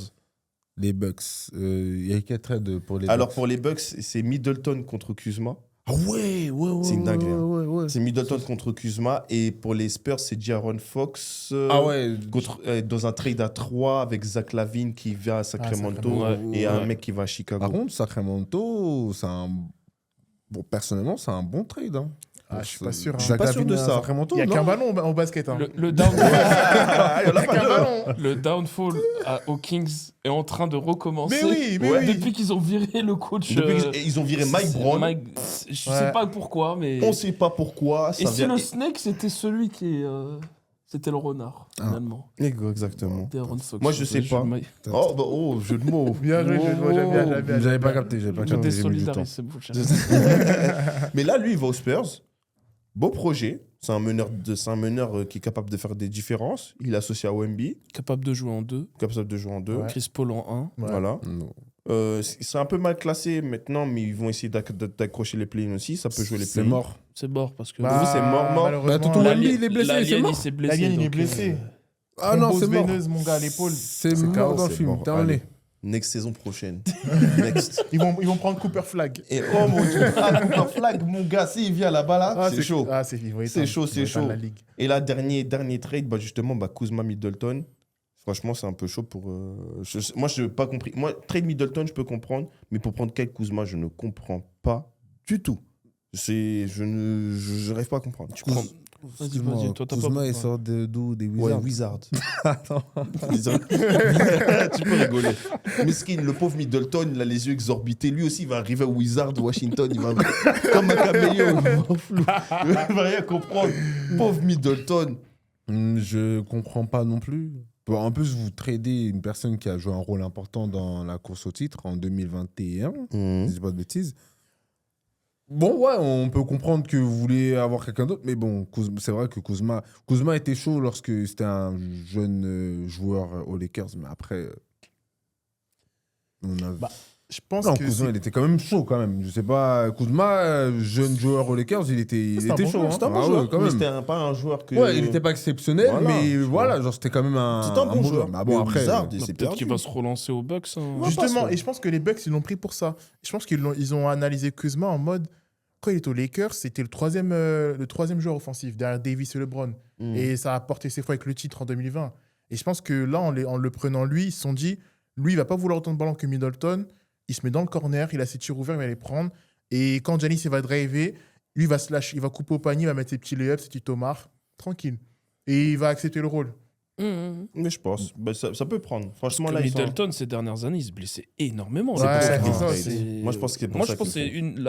Les Bucks. Il y a quel trade pour les Alors Bucks? pour les Bucks, c'est Middleton contre Kuzma. Ah ouais. C'est une dinguerie, hein. Ouais. C'est Middleton contre Kuzma. Et pour les Spurs, c'est Jaron Fox Ah ouais. dans un trade à 3 avec Zach Lavine qui vient à Sacramento Sacramento. et un Ouais. mec qui va à Chicago. Par contre, Sacramento, c'est un. Bon, personnellement, c'est un bon trade. Hein. Ah, je suis pas sûr. Je suis pas sûr de ça. Sacramento, Il n'y a non qu'un ballon au basket. Hein. Le downfall, Ah, il y en a pas Qu'un deux. ballon. le downfall aux Kings est en train de recommencer. Mais oui. Depuis qu'ils ont viré le coach. Ils ont viré Mike Brown. Je sais Ouais. pas pourquoi, mais. On sait pas pourquoi. Et Ça si vient... le snake, c'était celui qui est. C'était le renard, finalement. Exactement. D'Aaron Fox. Moi, je sais pas. Oh, jeu de mots. Bien joué, j'aime bien. J'avais pas capté, j'avais pas Je capté. j'ai mis du temps. désolidarise, c'est bon. j'ai- Mais là, lui, il va aux Spurs. Beau projet. C'est un meneur qui est capable de faire des différences. Il est associé à Wemby, Capable de jouer en 2. capable de jouer en 2. Ouais. Chris Paul en 1. Ouais. Voilà. Non. C'est un peu mal classé maintenant, mais ils vont essayer d'accrocher les play-ins aussi. Ça peut jouer les C'est play-ins. mort. C'est mort parce que. Vous, c'est mort. Bah, Tonton la Wemby, il est blessé, c'est mort. s'est blessé. Liane, il est donc, blessé. Ah non, c'est mort. veineuse, mon gars, à l'épaule. C'est C'est mort chaos, dans le c'est film. mort. Terminé. Next saison prochaine. Next. Ils vont prendre Cooper Flag. Et oh mon Dieu, Cooper Flag, mon gars, s'il vient là-bas, là, c'est chaud. Ah, c'est chaud, C'est chaud, c'est chaud. La ligue. Et là, dernier trade, bah, justement, bah, Kuzma Middleton. Franchement, c'est un peu chaud pour. Moi, je n'ai pas compris. Moi, trade Middleton, je peux comprendre. Mais pour prendre Kyle Kuzma, je ne comprends pas du tout. Je n'arrive pas à comprendre. Vas-y, toi, t'as pas Kuzma, compris. il sort d'où? Des Ouais, Wizards. Wizard. Tu peux rigoler. Miskin, le pauvre Middleton, il a les yeux exorbités. Lui aussi, il va arriver au Wizard de Washington. Il va comme un caméléon. Il va rien comprendre. Pauvre Middleton. Je comprends pas non plus. Bon, en plus, vous tradez une personne qui a joué un rôle important dans la course au titre en 2021, si je dis pas de bêtises. Bon, ouais, on peut comprendre que vous voulez avoir quelqu'un d'autre, mais bon, c'est vrai que Kuzma était chaud lorsque c'était un jeune joueur aux Lakers, mais après, on a... Je pense Non, que Kuzma, il était quand même chaud, quand même. Je sais pas, Kuzma, jeune joueur aux Lakers, il était chaud. Hein. C'était un bon Ah joueur. ouais, quand Mais même. c'était pas un joueur que. Ouais, il n'était pas exceptionnel, Voilà, mais tu voilà, genre c'était quand même un. C'était un bon joueur. Bah bon, Mais après. Wizard, Non, c'est peut-être perdu. qu'il va se relancer aux Bucks. Hein. Justement, et je pense que les Bucks, ils l'ont pris pour ça. Je pense ils ont analysé Kuzma en mode, quand il était aux Lakers, c'était le troisième joueur offensif, derrière Davis et LeBron. Et ça a porté ses fois avec le titre en 2020. Et je pense que là, en le prenant lui, ils se sont dit, lui, il va pas vouloir autant de ballons que Middleton. Il se met dans le corner, il a ses tirs ouverts, il va les prendre. Et quand Giannis il va driver, lui, il va se lâcher, il va couper au panier, il va mettre ses petits layups, ses petits tomards, tranquille. Et il va accepter le rôle. Mais je pense. Bah, ça peut prendre. Franchement, Parce là, que ils sont- Middleton, ces dernières années, il se blessait énormément. Ouais, C'est pour ça c'est qu'il ça, fait- c'est- Moi, je pense que c'est pour Moi, ça je pense que qu'ils c'est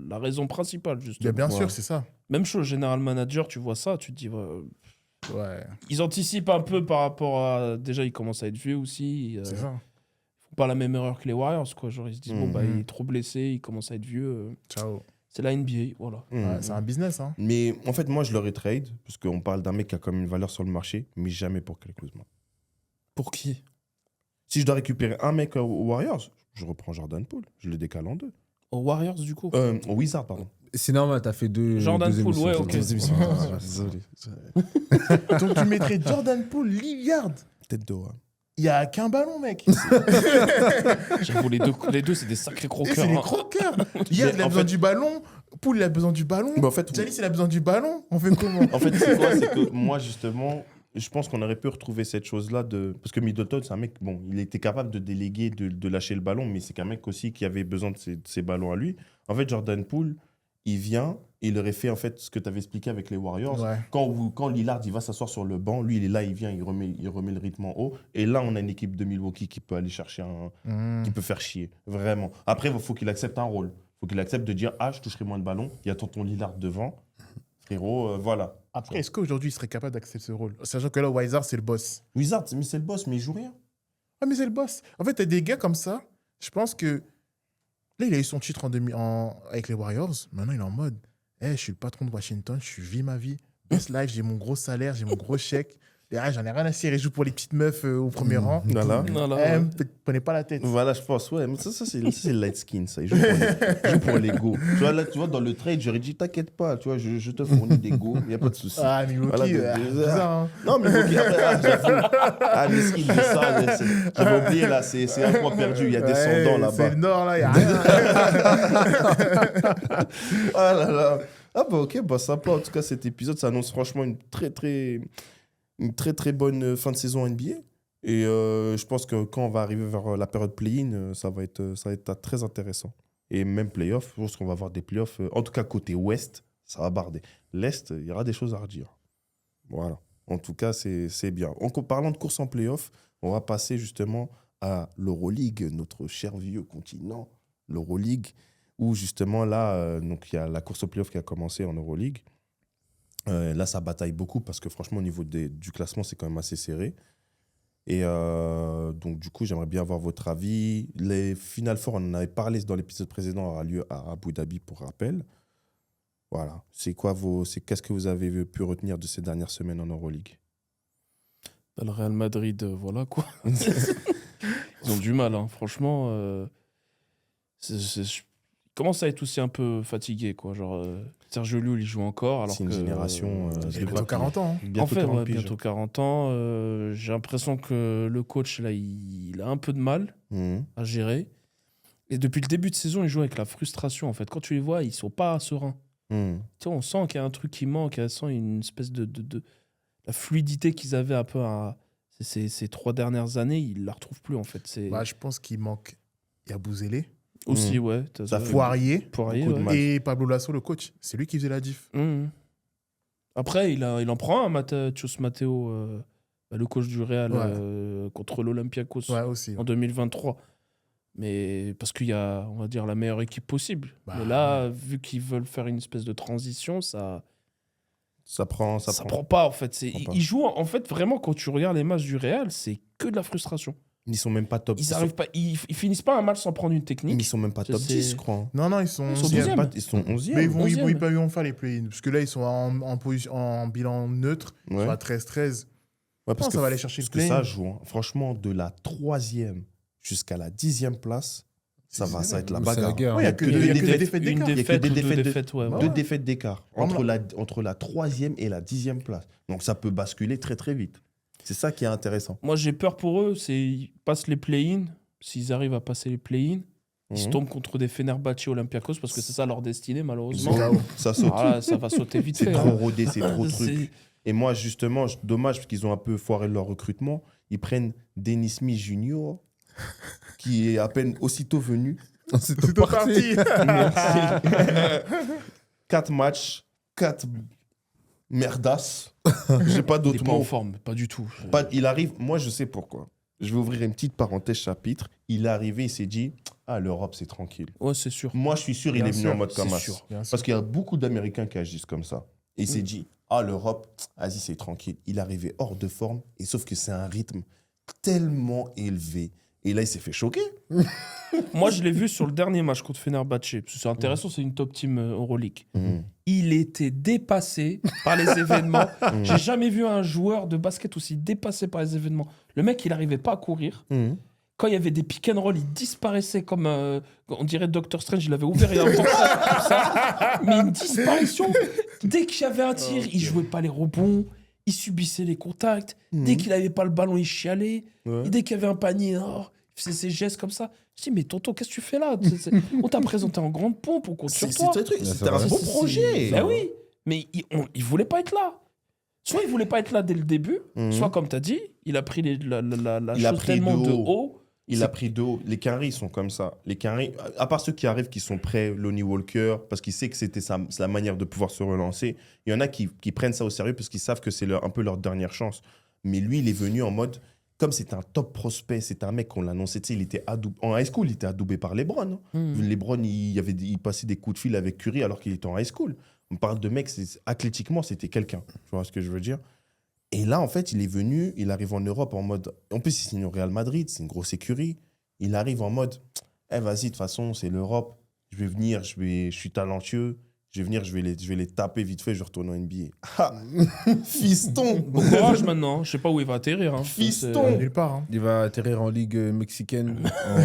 la raison principale, justement. Bien Ouais. sûr, c'est ça. Même chose, General Manager, tu vois ça, tu te dis... Ouais, Ils anticipent un peu par rapport à... Déjà, ils commencent à être vieux aussi. c'est ça. Ils font pas la même erreur que les Warriors, quoi. Genre, ils se disent, bon, bah, Mhm. il est trop blessé, il commence à être vieux. Ciao. C'est la NBA, voilà. Ouais, c'est un business, hein. Mais en fait, moi, je l'aurais trade, parce qu'on parle d'un mec qui a quand même une valeur sur le marché, mais jamais pour Kyle Kuzma. Pour qui? Si je dois récupérer un mec aux Warriors, je reprends Jordan Poole. Je le décale en deux. Aux Warriors, du coup? Au Wizard, pardon. C'est normal, t'as fait deux. Jordan deux Poole, émissions, ouais, c'est ok. bon. Deux émissions. Désolé. Donc tu mettrais Jordan Poole, Lillard. Tête de roi. Il n'y a qu'un ballon, mec. J'avoue, les deux, c'est des sacrés Et croqueurs. c'est les hein. croqueurs. Lillard, il a en besoin fait- du ballon. Poole, il a besoin du ballon. Mais en fait, Giannis, il a besoin du ballon. On fait comment? En fait, c'est quoi? C'est que moi, justement, je pense qu'on aurait pu retrouver cette chose-là de. Parce que Middleton, c'est un mec, bon, il était capable de déléguer, de lâcher le ballon, mais c'est qu'un mec aussi qui avait besoin de ses ballons à lui. En fait, Jordan Poole, il vient, il aurait fait en fait ce que tu avais expliqué avec les Warriors. Ouais. Quand Lillard il va s'asseoir sur le banc, lui, il est là, il vient, il remet le rythme en haut. Et là, on a une équipe de Milwaukee qui peut aller chercher qui peut faire chier, vraiment. Après, il faut qu'il accepte un rôle. Il faut qu'il accepte de dire, ah, je toucherai moins de ballons. Il y a tonton Lillard devant. Frérot, voilà. Après, est-ce qu'aujourd'hui, il serait capable d'accepter ce rôle? Sachant que là, Wizard, c'est le boss. Wizard, mais c'est le boss, mais il joue rien. Ah, mais c'est le boss. En fait, t'as des gars comme ça. Je pense que là, il a eu son titre avec les Warriors. Maintenant, il est en mode, je suis le patron de Washington, je vis ma vie. Best life, j'ai mon gros salaire, j'ai mon gros chèque. J'en ai rien à cirer, je joue pour les petites meufs au premier rang. Voilà. Voilà, ouais. Prenez pas la tête. Voilà, je pense, ouais. Mais ça c'est le light skin, ça. Il joue pour l'ego. Tu vois, là, tu vois, dans le trade, j'aurais dit, t'inquiète pas, tu vois, je te fournis des go, il n'y a pas de souci. Ah, Milwaukee, Voilà, bizarre, hein. Non, mais ok, après, j'avoue. Ah, mais ce qu'il dit ça, j'avais oublié, là, c'est un point perdu, il y a descendants Ouais, là-bas. C'est le nord, là, il n'y a rien. Ah là là. Ah bah ok, bah sympa. En tout cas, cet épisode, ça annonce franchement une très très bonne fin de saison NBA. Et je pense que quand on va arriver vers la période play-in, ça va être très intéressant. Et même play-off, je pense qu'on va avoir des play-offs. En tout cas, côté ouest, ça va barder. L'est, il y aura des choses à redire. Voilà. En tout cas, c'est bien. En parlant de course en play-off, on va passer justement à l'Euroleague, notre cher vieux continent, l'Euroleague, où justement là, donc il y a la course au play-off qui a commencé en Euroleague. Là, ça bataille beaucoup parce que franchement, au niveau du classement, c'est quand même assez serré. Et donc, du coup, j'aimerais bien avoir votre avis. Les Final Four, on en avait parlé dans l'épisode précédent, aura lieu à Abu Dhabi, pour rappel. Voilà. Qu'est-ce que vous avez pu retenir de ces dernières semaines en Euroleague? Le Real Madrid, voilà quoi. Ils ont du mal, hein. Franchement. Je commence à être aussi un peu fatigué, quoi. Genre, Sergio Llull, il joue encore. Alors C'est une que, génération. Il a bientôt 40 ans. hein. Bientôt en fait, 40 ouais, piges. bientôt 40 ans. J'ai l'impression que le coach, là, il il a un peu de mal à gérer. Et depuis le début de saison, il joue avec la frustration, en fait. Quand tu les vois, ils sont pas sereins. Tu sais, on sent qu'il y a un truc qui manque, on sent une espèce de la fluidité qu'ils avaient un peu ces 3 dernières années, ils la retrouvent plus, en fait. Je pense qu'il manque Yabouzélé, Aussi, ouais. Poirier Poirier, beaucoup de ouais. mal. et Pablo Lasso, le coach. C'est lui qui faisait la diff. Après, il en prend un, Mathios Matteo, le coach du Real, contre l'Olympiakos Ouais, aussi. en 2023. Mais parce qu'il y a, on va dire, la meilleure équipe possible. Bah, mais là, vu qu'ils veulent faire une espèce de transition, ça prend. prend pas, en fait. prend pas. Ils jouent, en fait, vraiment, quand tu regardes les matchs du Real, c'est que de la frustration. Ils sont même pas top. Ils arrivent pas, ils finissent pas un match sans prendre une Ils technique. sont même pas top C'est- 10, je crois. Non, ils sont Ils sont 11e. 12e. Ils sont 11e. Mais ils vont 11e. faire les play-in. Parce que là, ils sont en bilan neutre. Ils Ouais. sont à 13-13. Ouais, Parce que ça va aller chercher parce le que ça play-in. joue. Hein. Franchement, de la 3e jusqu'à la 10e place, ça va être la C'est la bagarre. guerre. Ouais, il y a que des défaites Une d'écart. défaite que ou des deux défaites défaites, ouais. Bah Deux ouais. défaites d'écart entre la 3e et la 10e place. Donc ça peut basculer très très vite. C'est ça qui est intéressant. Moi, j'ai peur pour eux, ils passent les play-in. S'ils arrivent à passer les play-in, ils se Mhm. tombent contre des Fenerbahçe Olympiakos parce que c'est ça leur destinée, malheureusement. Ça saute. Ah, ça va sauter vite C'est fait. trop hein. rodé, c'est trop C'est- truc. Et moi, justement, dommage parce qu'ils ont un peu foiré leur recrutement. Ils prennent Dennis Smith Jr., qui est à peine aussitôt venu. C'est C'est tout parti. 4 matchs, 4 merdasses. J'ai pas Il est d'autres pas en mots. forme, pas du tout. Il arrive, moi je sais pourquoi. Je vais ouvrir une petite parenthèse chapitre. Il est arrivé, il s'est dit l'Europe c'est tranquille. Ouais, c'est sûr. Moi je suis sûr, il Bien est venu sûr, en mode c'est Kamas. sûr. Bien sûr. Parce qu'il y a beaucoup d'Américains qui agissent comme ça. Et il s'est dit l'Europe, vas-y, c'est tranquille. Il est arrivé hors de forme, et sauf que c'est un rythme tellement élevé. Et là, il s'est fait choquer. Moi, je l'ai vu sur le dernier match contre Fenerbahçe. Parce que c'est intéressant, c'est une top team Euroleague. Mhm. Il était dépassé par les événements. J'ai jamais vu un joueur de basket aussi dépassé par les événements. Le mec, il n'arrivait pas à courir. Mhm. Quand il y avait des pick and roll, il disparaissait comme, on dirait Doctor Strange, il avait ouvert et un portail comme ça. Mais une disparition. Dès qu'il y avait un tir, il jouait pas les rebonds, il subissait les contacts. Dès qu'il n'avait pas le ballon, il chialait. Ouais. Et dès qu'il y avait un panier, il faisait ses gestes comme ça. Je dis, mais tonton, qu'est-ce que tu fais là? On t'a présenté en grande pompe, on compte sur toi. C'était un beau projet. Ben oui, mais il voulait pas être là. Soit il voulait pas être là dès le début, soit comme tu as dit, il a pris la Il a chose pris tellement de de haut. haut. Il a pris de haut. Les Canaries sont comme ça. Les Canaries, à part ceux qui arrivent qui sont prêts, Lonnie Walker, parce qu'il sait que c'est la manière de pouvoir se relancer. Il y en a qui prennent ça au sérieux parce qu'ils savent que c'est un peu leur dernière chance. Mais lui, il est venu en mode, comme c'est un top prospect, c'est un mec qu'on l'annonçait, tu sais, il était en high school, il était adoubé par LeBron. Hein. LeBron, il passait des coups de fil avec Curry alors qu'il était en high school. On parle de mec, athlétiquement, c'était quelqu'un. Tu vois ce que je veux dire? Et là, en fait, il est venu, il arrive en Europe en mode... En plus, il signe au Real Madrid, c'est une grosse écurie. Il arrive en mode, vas-y, de toute façon, c'est l'Europe. Je vais venir, je suis talentueux. Je vais venir, je vais les taper vite fait, je retourne en NBA. Ah, fiston. Bon courage maintenant, je sais pas où il va atterrir. Hein. Fiston. Nulle part. Hein. Il va atterrir en ligue mexicaine.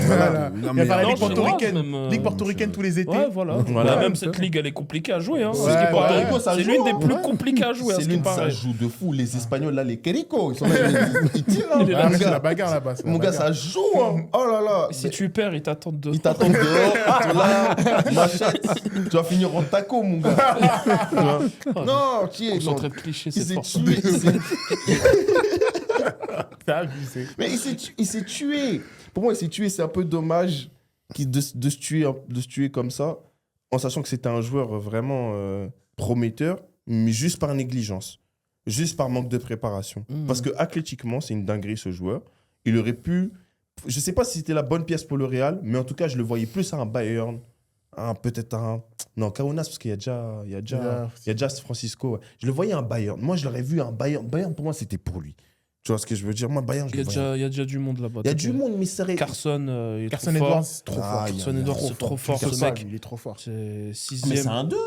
Voilà. Non, Il va mais faire la non, ligue c'est portoricaine. droit, même, Ligue portoricaine tous les étés. Ouais, voilà. Voilà. Même cette ligue, elle est compliquée à jouer. Hein. Ouais, Parce que Porto ouais. Rico, Ça c'est joue, l'une des hein. plus Ouais. compliquées à jouer. à C'est ce qui l'une, ça paraît. joue de fou. Les Espagnols, là, les Querico, ils sont là, ils tirent. Hein. Il est Ah, là, mais c'est Mon la gars, bagarre là-bas. c'est la mon gars, bagarre. ça joue. Hein. Oh là là. Si tu perds, ils t'attendent de. Ils t'attendent dehors, t'es là, machette, tu vas finir en taco, mon gars. Tu vois. Non, tu es. Concentré de cliché, Il c'est s'est fort. tué. T'as abusé. Mais il s'est tué. Pour moi, il s'est tué. C'est un peu dommage de se tuer comme ça, en sachant que c'était un joueur vraiment prometteur, mais juste par négligence, juste par manque de préparation. Parce que athlétiquement, c'est une dinguerie ce joueur. Il aurait pu. Je sais pas si c'était la bonne pièce pour le Real, mais en tout cas, je le voyais plus à un Bayern. Peut-être un... Non, Kaunas, parce qu'il y a déjà Francisco. Ouais. Je le voyais à un Bayern. Moi, je l'aurais vu à un Bayern. Bayern, pour moi, c'était pour lui. Tu vois ce que je veux dire? Moi, Bayern, je Il y le a voyais. déjà du monde là-bas. Il y a du monde, mais ça aurait... Carson, il est Carson trop fort. Edwards, c'est trop Ah, fort. il y a- Carson Edwards, c'est trop fort, ce Carson, mec. il est trop fort. C'est Mais 6ème. c'est un 2.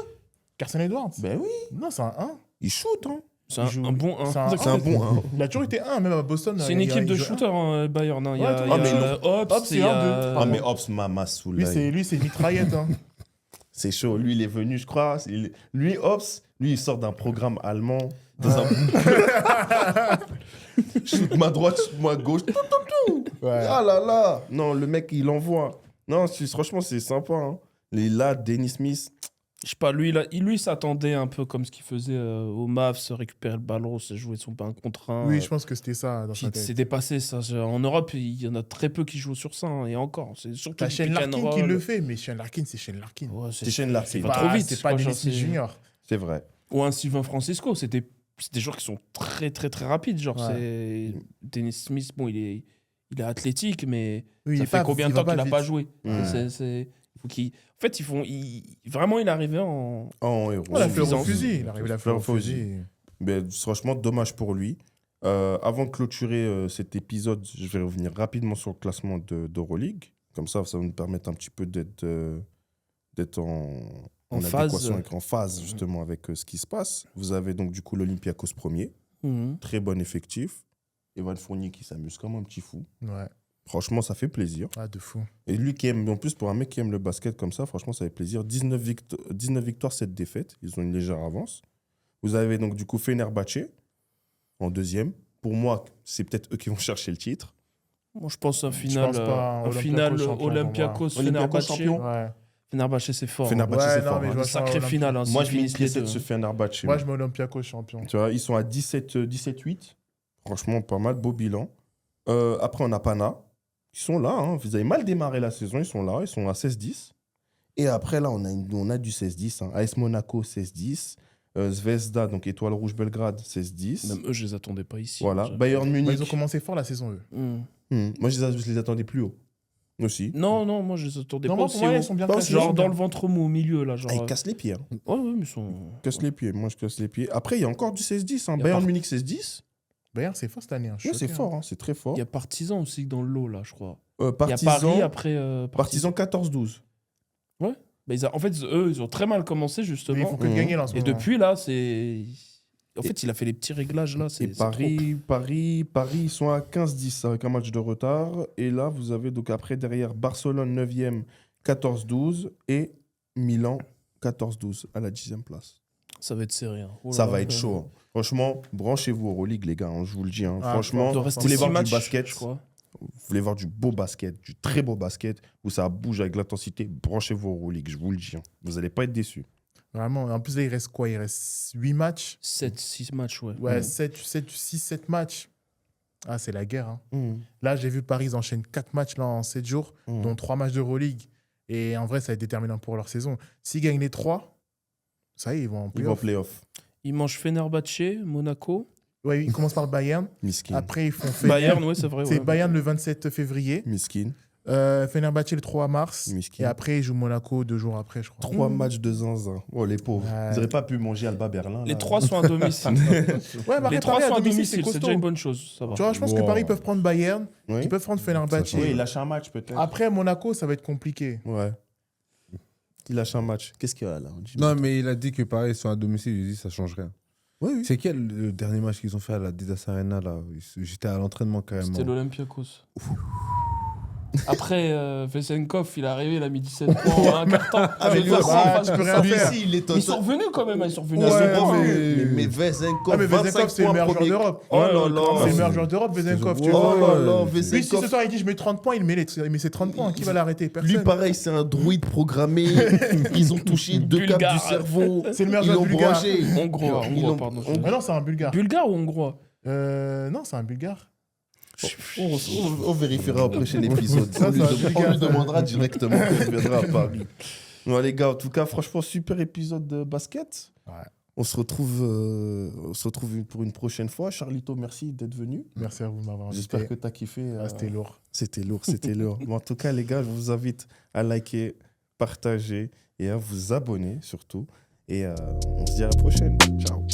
Carson Edwards Ben oui, Non, c'est un 1. il shoot. Hein. C'est il joue- un bon 1. C'est un bon 1. Il a toujours été 1, même à Boston. C'est une il équipe de joue shooters, hein, Bayern. Hein. Il y Ouais, a, toi- il y a Ah, mais Hobbs, Hobbs, il y c'est a... Ah, mais Hobbs m'a sous Lui, l'œil. c'est une mitraillette. Hein. C'est chaud. Lui, il est venu, je crois. Lui, Hobbs, lui, il sort d'un programme allemand. Dans un... shoot ma droite, shoot ma gauche. Ouais, Ouais. Ah là là. Non, le mec, il envoie. Non, franchement, c'est sympa. Hein. Là, Dennis Smith. Je sais pas, lui, il s'attendait un peu comme ce qu'il faisait au Mavs, se récupérer le ballon, se jouer son 1 contre 1. Oui, je pense que c'était ça dans sa C'est tête. dépassé ça. En Europe, il y en a très peu qui jouent sur ça. Hein, et encore, c'est surtout T'as du Shane pick and Larkin qui roll. le fait, mais Shane Larkin, c'est Shane Larkin. Ouais, C'est Shane Larkin. c'est pas trop vite. C'est pas quoi, Dennis genre, Smith c'est- Junior. C'est vrai. Ou un Sylvain Francisco. C'est des joueurs qui sont très, très, très rapides. Genre, Ouais. c'est Dennis Smith, bon, il est athlétique, mais Oui, ça il fait va- combien de il va temps qu'il n'a vite. pas joué Mm. Faut qu'il... En fait, vraiment, il est arrivé en... En héros. Ouais, la fleur au Suffisance. fusil. Il arrive la fleur au fusil. Mais franchement, dommage pour lui. Avant de clôturer cet épisode, je vais revenir rapidement sur le classement d'Euroleague. Comme ça va nous permettre un petit peu d'être en phase. adéquation, en phase justement avec ce qui se passe. Vous avez donc du coup l'Olympiakos premier. Mhm. Très bon effectif. Evan Fournier qui s'amuse comme un petit fou. Ouais, Franchement, ça fait plaisir. de fou. Et lui qui aime, en plus pour un mec qui aime le basket comme ça, franchement, ça fait plaisir. 19 victoires, 7 défaites. Ils ont une légère avance. Vous avez donc du coup Fenerbahçe en deuxième. Pour moi, c'est peut-être eux qui vont chercher le titre. Moi, je pense un Je final, pense pas, un final Olympiakos champion pour moi. Olympiakos, Olympiakos Fenerbahçe. champion. Ouais. Fenerbahçe, c'est fort. Fenerbahçe, Ouais, c'est non, fort. mais hein. je vois ça Sacré Olympiakos. final. Hein, Moi, s'ils je mets une finissent les piécette deux. sur Fenerbahçe. Moi, je mets Olympiakos champion. Tu vois, ils sont à 17-8. Franchement, pas mal, beau bilan. Après, on a Pana. Ils sont là. Hein. Vous avez mal démarré la saison. Ils sont là. Ils sont à 16-10. Et après, là, on a du 16-10. Hein. AS Monaco, 16-10. Zvezda, donc Étoile Rouge Belgrade, 16-10. Même eux, je les attendais pas ici. Voilà. Déjà. Bayern Ouais, Munich. ils ont commencé fort la saison, eux. Mhm. Moi, je les attendais plus haut. Aussi. Non, moi, je les attendais Non, pas moi, aussi pour moi, haut. ils sont bien Pas classés. aussi, Genre ils sont dans bien. le ventre mou au milieu, là. Genre, Ah, ils cassent les pieds. Hein. Ouais, mais ils sont... Casse les pieds. Moi, je casse les pieds. Après, il y a encore du 16-10. Hein. Y a Bayern pas- Munich, 16-10. Bayern, c'est fort cette année. Hein. Ouais, c'est fort. Hein. C'est très fort. Il y a Partizan aussi dans le lot, là, je crois. Il y a Partizan, Paris après... Partizan 14-12. Bah, en fait, eux, ils ont très mal commencé, Mais justement. il faut que de gagner là en ce Et moment. depuis, là, c'est... En fait, il a fait les petits réglages, là. Et C'est Paris, ils sont à 15-10 avec un match de retard. Et là, vous avez donc après derrière Barcelone 9e, 14-12 et Milan 14-12 à la 10e place. trop. Ça va être serré. Hein. Oh là Ça là. va être chaud. Hein. Franchement, branchez-vous Euroleague, les gars. Hein, je vous le dis. Hein. Ah, Franchement, Il doit vous rester voulez 6 voir matchs, du basket, je crois. vous voulez voir du beau basket, du très beau basket, où ça bouge avec l'intensité, branchez-vous Euroleague, je vous le dis. Hein. Vous n'allez pas être déçus. Vraiment. En plus, là, il reste quoi? Il reste 8 matchs. 7-6 matchs, ouais. Ouais, 6-7 matchs. Ah, c'est la guerre. Hein. Mmh. Là, j'ai vu Paris, ils enchaînent 4 matchs là, en 7 jours, Mmh. dont 3 matchs d'Euroleague. Et en vrai, ça va être déterminant pour leur saison. S'ils gagnent les 3, ça y est, ils vont en Ils vont en playoff. playoff. Ils mangent Fenerbahçe, Monaco. Ouais, ils commencent par le Bayern. Miskin. Après, ils font Bayern, ouais, c'est vrai. C'est ouais. Bayern le 27 février. Miskin. Fenerbahçe le 3 mars. Miskin. Et après, ils jouent Monaco 2 jours après, je crois. 3 matchs de zinzin. Oh, les pauvres. Ouais. Ils n'auraient pas pu manger Alba Berlin. Les là. 3 sont à domicile. Ouais, mais Les après, 3 Paris sont à domicile, domicile, c'est costaud. déjà une bonne chose. Ça va. Tu vois, je pense que Wow. Paris peuvent prendre Bayern, Oui. ils peuvent prendre Fenerbahçe. Oui, il lâche un match peut-être. Après, Monaco, ça va être compliqué. Ouais. Il lâche un match. Qu'est-ce qu'il y a là? Non, mais il a dit que pareil, ils sont à domicile. Il dit ça change rien. Oui, oui. C'est quel le dernier match qu'ils ont fait à la Didas Arena là? J'étais à l'entraînement carrément. C'était l'Olympiakos. Après, Vesenkov, il est arrivé, il a mis 17 points en un carton. mais lui, bah, tu peux rien faire. il est Ils sont revenus quand même, ils sont revenus Ouais, à ce point. mais- Vesenkov, Ah, mais Vesenkov, c'est le meilleur joueur d'Europe. Oh là là. C'est le meilleur joueur d'Europe, Vesenkov. Tu Oh vois. Oh là là, Lui, si ce Vesenkov. soir il dit je mets 30 points, il met ses 30 points. Qui va l'arrêter? Lui, Personne. pareil, c'est un druide programmé. Ils ont touché 2 Bulgare. câbles du cerveau. C'est le meilleur Ils joueur l'ont bulgare. branché. Hongrois, Ils l'ont- pardon. Ah non, c'est un bulgare. Bulgare ou hongrois Non, c'est un bulgare. On vérifiera au prochain épisode. Ça, On lui ça va dem- bulgare, on lui ça. demandera directement quand il viendra à Paris. Non, les gars, en tout cas, franchement, super épisode de basket. Ouais. On se retrouve pour une prochaine fois. Charlito, merci d'être venu. Merci à vous de m'avoir invité. J'espère que tu as kiffé. C'était lourd. C'était lourd, c'était lourd. Mais en tout cas, les gars, je vous invite à liker, partager et à vous abonner surtout. Et on se dit à la prochaine. Ciao.